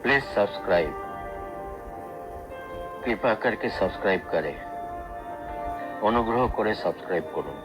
Please subscribe, कृपा करके subscribe करें, অনুগ্রহ করে সাবস্ক্রাইব করুন।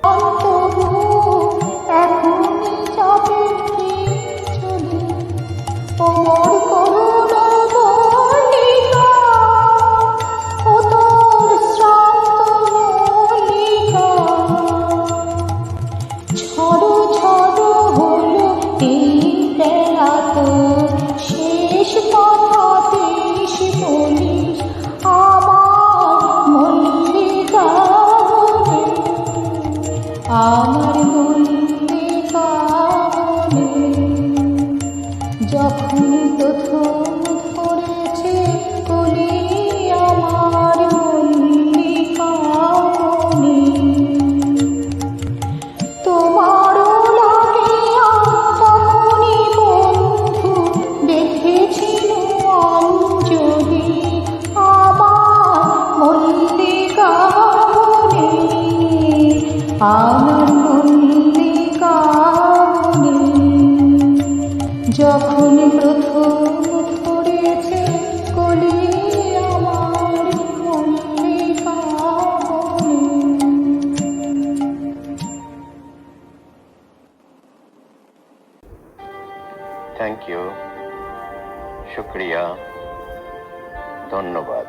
আমার মল্লিকা বনে যখন প্রথম ধরেছে কলি, আমার মল্লিকা বনে তোমারও লাগিয়া তখনই বন্ধু দেখেছিল অঞ্জলি, আমার মল্লিকা বনে আমার মল্লিকা বনে যখন প্রথম ধরেছে কলি, আমার মল্লিকা বনে। থ্যাংক ইউ, শুক্রিয়া, ধন্যবাদ।